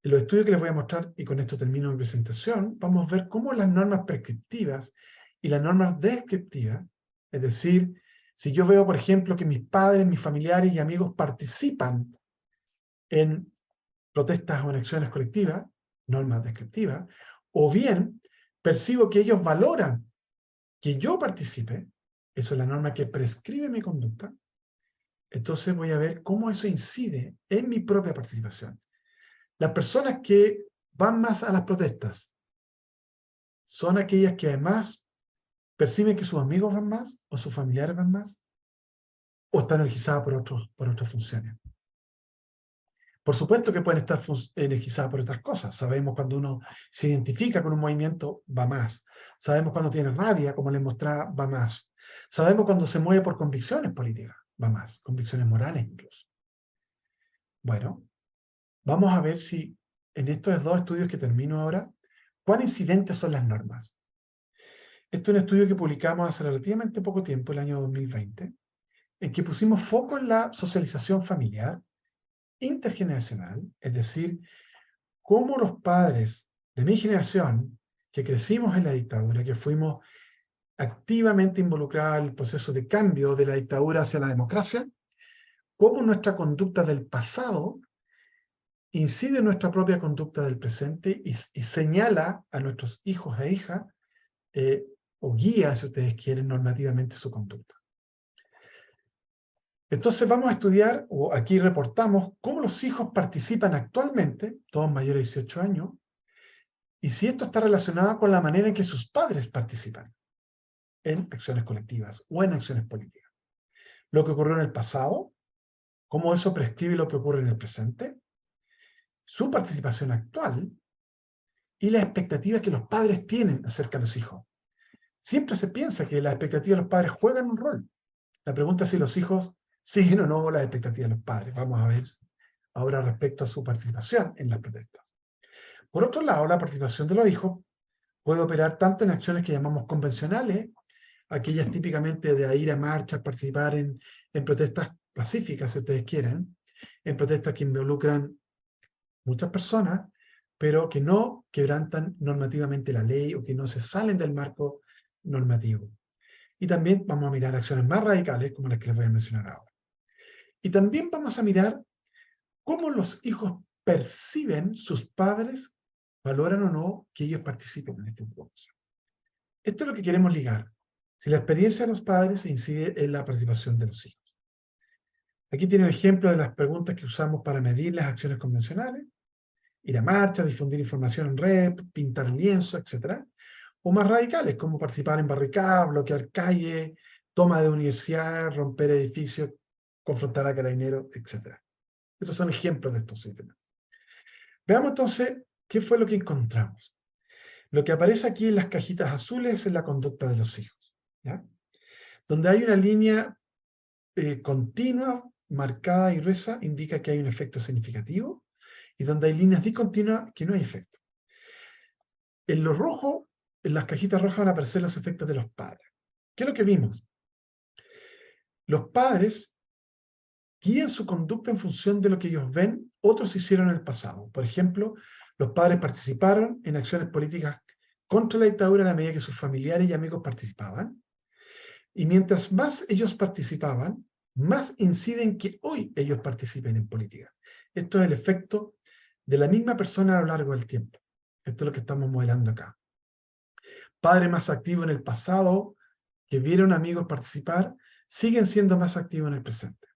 En los estudios que les voy a mostrar, y con esto termino mi presentación, vamos a ver cómo las normas prescriptivas y las normas descriptivas, es decir, si yo veo, por ejemplo, que mis padres, mis familiares y amigos participan en protestas o en acciones colectivas, normas descriptivas, o bien percibo que ellos valoran que yo participe, eso es la norma que prescribe mi conducta, entonces voy a ver cómo eso incide en mi propia participación. Las personas que van más a las protestas son aquellas que además perciben que sus amigos van más o sus familiares van más o están energizadas por otras funciones. Por supuesto que pueden estar energizadas por otras cosas. Sabemos cuando uno se identifica con un movimiento, va más. Sabemos cuando tiene rabia, como les mostraba, va más. Sabemos cuando se mueve por convicciones políticas, va más. Convicciones morales incluso. Bueno, vamos a ver si en estos dos estudios que termino ahora, ¿cuán incidentes son las normas? Este es un estudio que publicamos hace relativamente poco tiempo, el año 2020, en que pusimos foco en la socialización familiar, intergeneracional, es decir, cómo los padres de mi generación, que crecimos en la dictadura, que fuimos activamente involucrados en el proceso de cambio de la dictadura hacia la democracia, cómo nuestra conducta del pasado incide en nuestra propia conducta del presente y señala a nuestros hijos e hijas o guía, si ustedes quieren, normativamente su conducta. Entonces vamos a estudiar, o aquí reportamos, cómo los hijos participan actualmente, todos mayores de 18 años, y si esto está relacionado con la manera en que sus padres participan en acciones colectivas o en acciones políticas. Lo que ocurrió en el pasado, cómo eso prescribe lo que ocurre en el presente, su participación actual y las expectativas que los padres tienen acerca de los hijos. siempre se piensa que las expectativas de los padres juegan un rol. La pregunta es si los hijos siguen o no las expectativas de los padres. Vamos a ver ahora respecto a su participación en las protestas. Por otro lado, la participación de los hijos puede operar tanto en acciones que llamamos convencionales, aquellas típicamente de ir a marchas, participar en protestas pacíficas, si ustedes quieren, en protestas que involucran muchas personas, pero que no quebrantan normativamente la ley o que no se salen del marco normativo. Y también vamos a mirar acciones más radicales, como las que les voy a mencionar ahora. Y también vamos a mirar cómo los hijos perciben sus padres, valoran o no que ellos participen en este proceso. Esto es lo que queremos ligar. Si la experiencia de los padres incide en la participación de los hijos. Aquí tiene el ejemplo de las preguntas que usamos para medir las acciones convencionales: ir a marcha, difundir información en red, pintar lienzo, etc. O más radicales, como participar en barricadas, bloquear calles, toma de universidades, romper edificios, confrontar a carabineros, etc. Estos son ejemplos de estos sistemas. Veamos entonces qué fue lo que encontramos. Lo que aparece aquí en las cajitas azules es la conducta de los hijos, ¿ya? Donde hay una línea continua, marcada y gruesa, indica que hay un efecto significativo, y donde hay líneas discontinuas, que no hay efecto. En lo rojo, en las cajitas rojas van a aparecer los efectos de los padres. ¿Qué es lo que vimos? Los padres guían su conducta en función de lo que ellos ven otros hicieron en el pasado. Por ejemplo, los padres participaron en acciones políticas contra la dictadura a la medida que sus familiares y amigos participaban. Y mientras más ellos participaban, más inciden que hoy ellos participen en política. Esto es el efecto de la misma persona a lo largo del tiempo. Esto es lo que estamos modelando acá. Padres más activos en el pasado, que vieron amigos participar, siguen siendo más activos en el presente.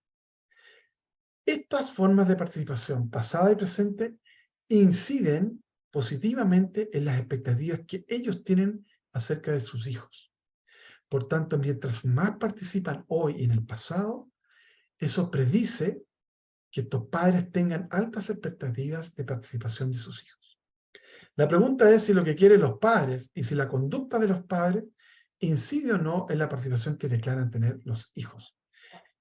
Estas formas de participación pasada y presente inciden positivamente en las expectativas que ellos tienen acerca de sus hijos. Por tanto, mientras más participan hoy y en el pasado, eso predice que estos padres tengan altas expectativas de participación de sus hijos. La pregunta es si lo que quieren los padres y si la conducta de los padres incide o no en la participación que declaran tener los hijos.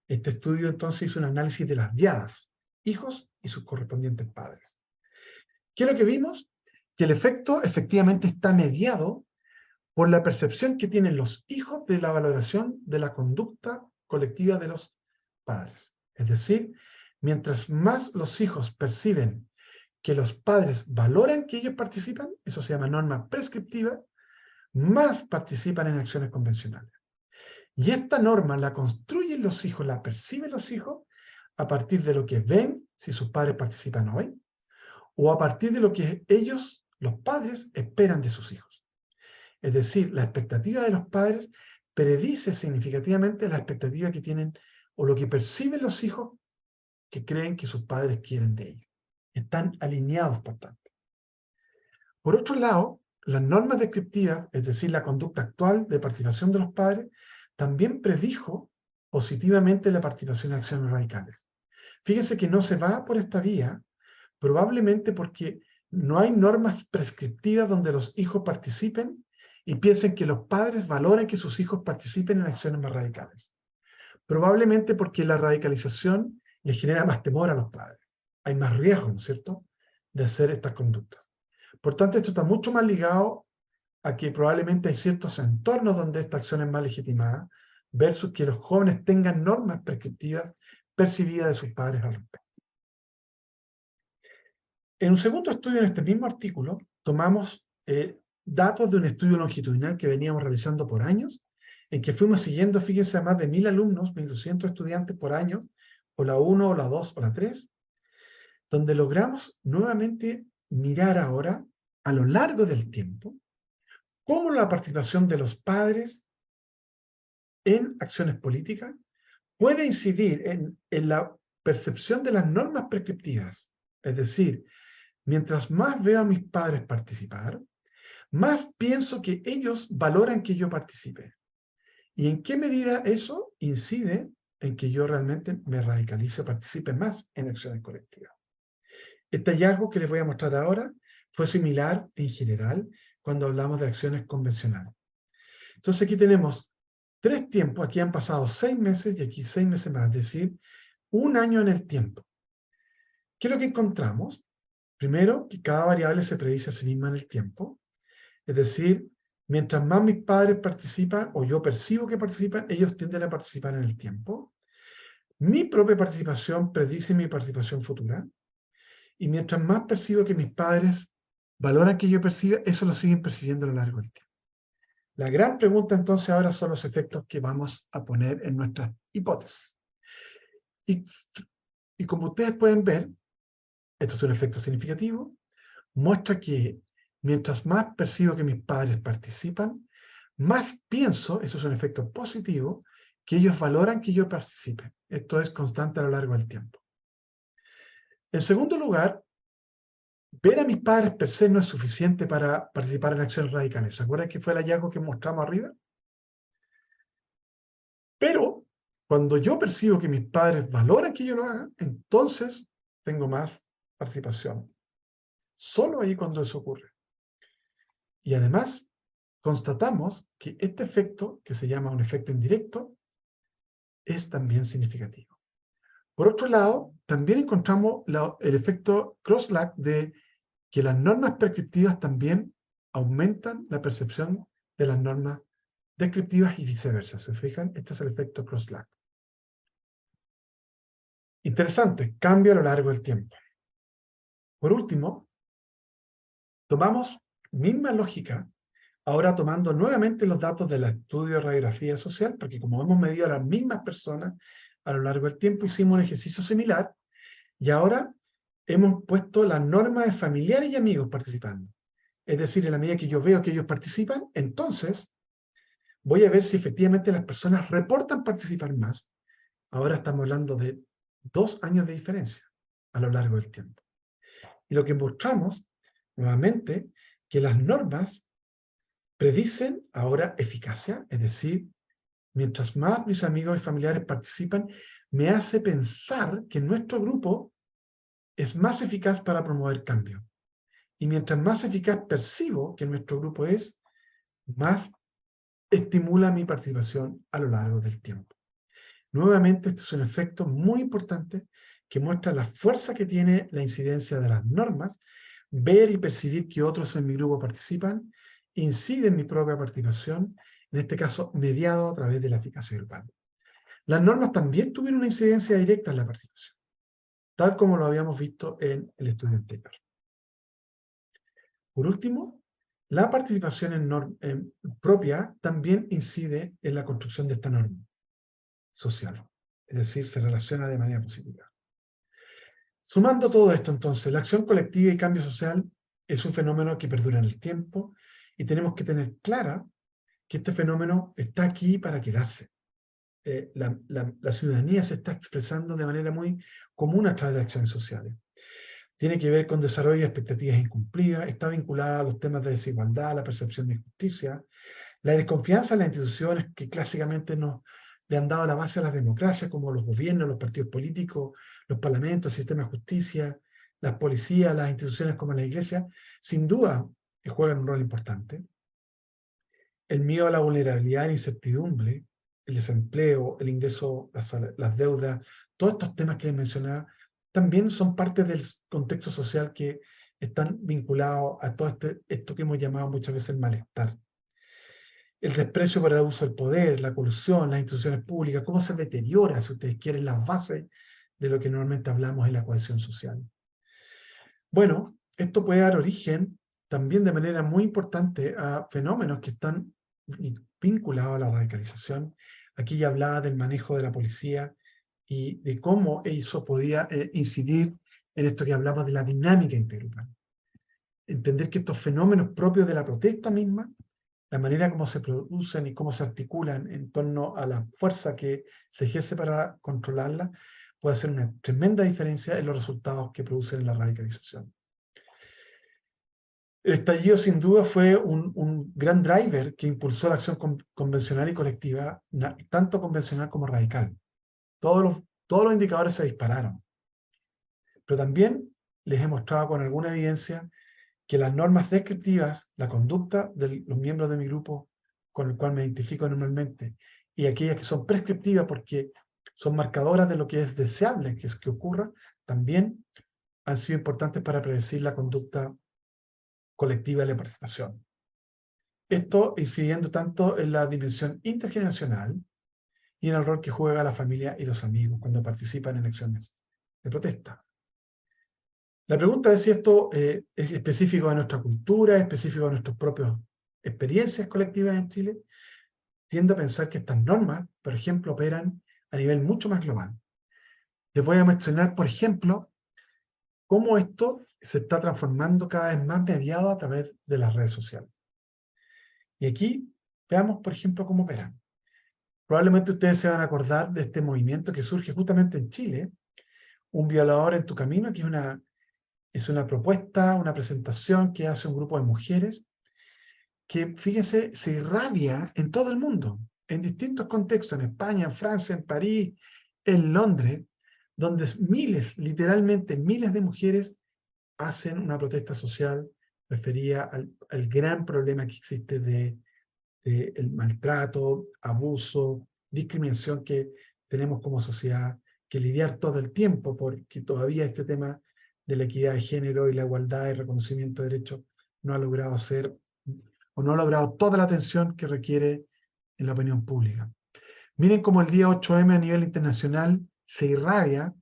Este estudio entonces hizo un análisis de las diadas, hijos y sus correspondientes padres. ¿Qué es lo que vimos? Que el efecto efectivamente está mediado por la percepción que tienen los hijos de la valoración de la conducta colectiva de los padres. Es decir, mientras más los hijos perciben que los padres valoran que ellos participan, eso se llama norma prescriptiva, más participan en acciones convencionales. Y esta norma la construyen los hijos, la perciben los hijos, a partir de lo que ven si sus padres participan hoy, o a partir de lo que ellos, los padres, esperan de sus hijos. Es decir, la expectativa de los padres predice significativamente la expectativa que tienen o lo que perciben los hijos que creen que sus padres quieren de ellos. Están alineados, por tanto. Por otro lado, las normas descriptivas, es decir, la conducta actual de participación de los padres, también predijo positivamente la participación en acciones radicales. Fíjense que no se va por esta vía, probablemente porque no hay normas prescriptivas donde los hijos participen y piensen que los padres valoren que sus hijos participen en acciones más radicales. Probablemente porque la radicalización les genera más temor a los padres. Hay más riesgo, ¿no es cierto?, de hacer estas conductas. Por tanto, esto está mucho más ligado a que probablemente hay ciertos entornos donde esta acción es más legitimada, versus que los jóvenes tengan normas prescriptivas percibidas de sus padres al respecto. En un segundo estudio, en este mismo artículo, tomamos datos de un estudio longitudinal que veníamos realizando por años, en que fuimos siguiendo, fíjense, a más de 1.000 alumnos, 1.200 estudiantes por año, o la 1, o la 2, o la 3, donde logramos nuevamente mirar ahora, a lo largo del tiempo, cómo la participación de los padres en acciones políticas puede incidir en la percepción de las normas prescriptivas. Es decir, mientras más veo a mis padres participar, más pienso que ellos valoran que yo participe. ¿Y en qué medida eso incide en que yo realmente me radicalice o participe más en acciones colectivas? Este hallazgo que les voy a mostrar ahora fue similar en general cuando hablamos de acciones convencionales. Entonces aquí tenemos 3 tiempos, aquí han pasado 6 meses y aquí 6 meses más, es decir, 1 año en el tiempo. ¿Qué es lo que encontramos? Primero, que cada variable se predice a sí misma en el tiempo, es decir, mientras más mis padres participan, o yo percibo que participan, ellos tienden a participar en el tiempo. Mi propia participación predice mi participación futura, y mientras más percibo que mis padres valoran que yo perciba, eso lo siguen percibiendo a lo largo del tiempo. La gran pregunta entonces ahora son los efectos que vamos a poner en nuestras hipótesis. Y como ustedes pueden ver, esto es un efecto significativo, muestra que mientras más percibo que mis padres participan, más pienso, eso es un efecto positivo, que ellos valoran que yo participe. Esto es constante a lo largo del tiempo. En segundo lugar, ver a mis padres per se no es suficiente para participar en acciones radicales. ¿Se acuerdan que fue el hallazgo que mostramos arriba? Pero cuando yo percibo que mis padres valoran que yo lo haga, entonces tengo más participación. Solo ahí cuando eso ocurre. Y además, constatamos que este efecto, que se llama un efecto indirecto, es también significativo. Por otro lado, también encontramos el efecto cross-lag de que las normas prescriptivas también aumentan la percepción de las normas descriptivas y viceversa. ¿Se fijan? Este es el efecto cross-lag. Interesante, cambia a lo largo del tiempo. Por último, tomamos misma lógica, ahora tomando nuevamente los datos del estudio de radiografía social, porque como hemos medido a las mismas personas a lo largo del tiempo, hicimos un ejercicio similar, y ahora hemos puesto las normas de familiares y amigos participando. Es decir, en la medida que yo veo que ellos participan, entonces voy a ver si efectivamente las personas reportan participar más. Ahora estamos hablando de 2 años de diferencia a lo largo del tiempo. Y lo que mostramos, nuevamente, que las normas predicen ahora eficacia, es decir, mientras más mis amigos y familiares participan, me hace pensar que nuestro grupo es más eficaz para promover cambio. Y mientras más eficaz percibo que nuestro grupo es, más estimula mi participación a lo largo del tiempo. Nuevamente, este es un efecto muy importante que muestra la fuerza que tiene la incidencia de las normas. Ver y percibir que otros en mi grupo participan incide en mi propia participación, en este caso mediado a través de la eficacia grupal. Las normas también tuvieron una incidencia directa en la participación, tal como lo habíamos visto en el estudio anterior. Por último, la participación propia también incide en la construcción de esta norma social, es decir, se relaciona de manera positiva. Sumando todo esto, entonces, la acción colectiva y cambio social es un fenómeno que perdura en el tiempo y tenemos que tener clara que este fenómeno está aquí para quedarse. La ciudadanía se está expresando de manera muy común a través de acciones sociales. Tiene que ver con desarrollo de expectativas incumplidas, está vinculada a los temas de desigualdad, la percepción de injusticia, la desconfianza en las instituciones que clásicamente le han dado la base a las democracias, como los gobiernos, los partidos políticos, los parlamentos, el sistema de justicia, las policías, las instituciones como la iglesia, sin duda juegan un rol importante. El miedo a la vulnerabilidad y la incertidumbre, el desempleo, el ingreso, las deudas, todos estos temas que les mencionaba, también son parte del contexto social que están vinculados a todo esto que hemos llamado muchas veces el malestar. El desprecio por el abuso del poder, la colusión, las instituciones públicas, cómo se deteriora, si ustedes quieren, las bases de lo que normalmente hablamos en la cohesión social. Bueno, esto puede dar origen también de manera muy importante a fenómenos que están vinculados a la radicalización. Aquí ya hablaba del manejo de la policía y de cómo eso podía incidir en esto que hablaba de la dinámica intergrupal. Entender que estos fenómenos propios de la protesta misma, la manera como se producen y cómo se articulan en torno a la fuerza que se ejerce para controlarla, puede hacer una tremenda diferencia en los resultados que producen la radicalización. El estallido sin duda fue un gran driver que impulsó la acción convencional y colectiva, tanto convencional como radical. Todos los indicadores se dispararon. Pero también les he mostrado con alguna evidencia que las normas descriptivas, la conducta de los miembros de mi grupo con el cual me identifico normalmente, y aquellas que son prescriptivas porque son marcadoras de lo que es deseable que ocurra, también han sido importantes para predecir la conducta colectiva de la participación. Esto incidiendo tanto en la dimensión intergeneracional y en el rol que juega la familia y los amigos cuando participan en acciones de protesta. La pregunta es si esto es específico de nuestra cultura, específico de nuestras propias experiencias colectivas en Chile. Tiendo a pensar que estas normas, por ejemplo, operan a nivel mucho más global. Les voy a mencionar, por ejemplo, cómo esto se está transformando cada vez más mediado a través de las redes sociales. Y aquí veamos, por ejemplo, cómo operan. Probablemente ustedes se van a acordar de este movimiento que surge justamente en Chile, Un violador en tu camino, que es una propuesta, una presentación que hace un grupo de mujeres que, fíjense, se irradia en todo el mundo, en distintos contextos, en España, en Francia, en París, en Londres, donde miles, literalmente miles de mujeres hacen una protesta social referida al gran problema que existe de el maltrato, abuso, discriminación que tenemos como sociedad que lidiar todo el tiempo, porque todavía este tema de la equidad de género y la igualdad y reconocimiento de derechos no ha logrado ser, o no ha logrado toda la atención que requiere en la opinión pública. Miren cómo el día 8M a nivel internacional se irradia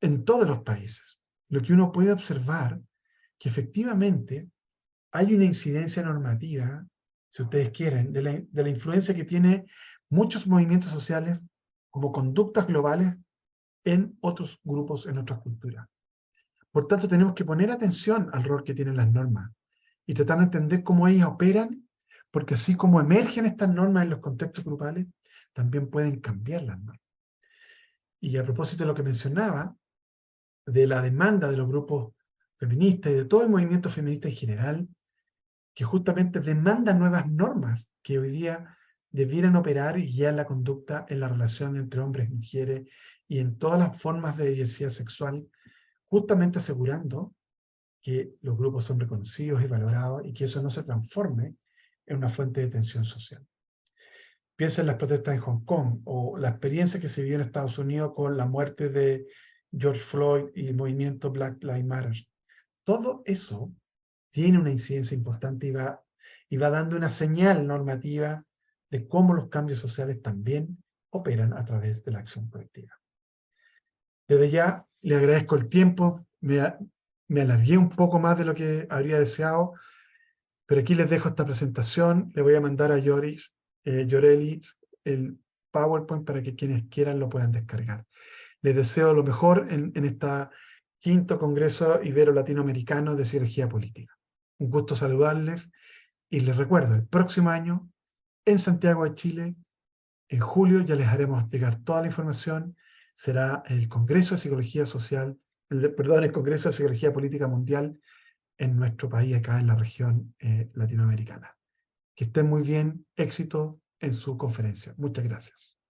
en todos los países. Lo que uno puede observar que efectivamente hay una incidencia normativa, si ustedes quieren, de la influencia que tiene muchos movimientos sociales como conductas globales en otros grupos, en otras culturas. Por tanto, tenemos que poner atención al rol que tienen las normas y tratar de entender cómo ellas operan, porque así como emergen estas normas en los contextos grupales, también pueden cambiar las normas. Y a propósito de lo que mencionaba, de la demanda de los grupos feministas y de todo el movimiento feminista en general, que justamente demanda nuevas normas que hoy día debieran operar y guiar la conducta en la relación entre hombres y mujeres y en todas las formas de diversidad sexual, justamente asegurando que los grupos son reconocidos y valorados y que eso no se transforme en una fuente de tensión social. Piensa en las protestas en Hong Kong o la experiencia que se vivió en Estados Unidos con la muerte de George Floyd y el movimiento Black Lives Matter. Todo eso tiene una incidencia importante y va dando una señal normativa de cómo los cambios sociales también operan a través de la acción colectiva. Desde ya le agradezco el tiempo, me alargué un poco más de lo que habría deseado, pero aquí les dejo esta presentación, le voy a mandar a Yoreli el PowerPoint para que quienes quieran lo puedan descargar. Les deseo lo mejor en este quinto Congreso Ibero-Latinoamericano de Cirugía Política. Un gusto saludarles y les recuerdo, el próximo año en Santiago de Chile, en julio ya les haremos llegar toda la información, será el Congreso de Psicología Social, el Congreso de Psicología Política Mundial en nuestro país, acá en la región latinoamericana. Que estén muy bien, éxito en su conferencia. Muchas gracias.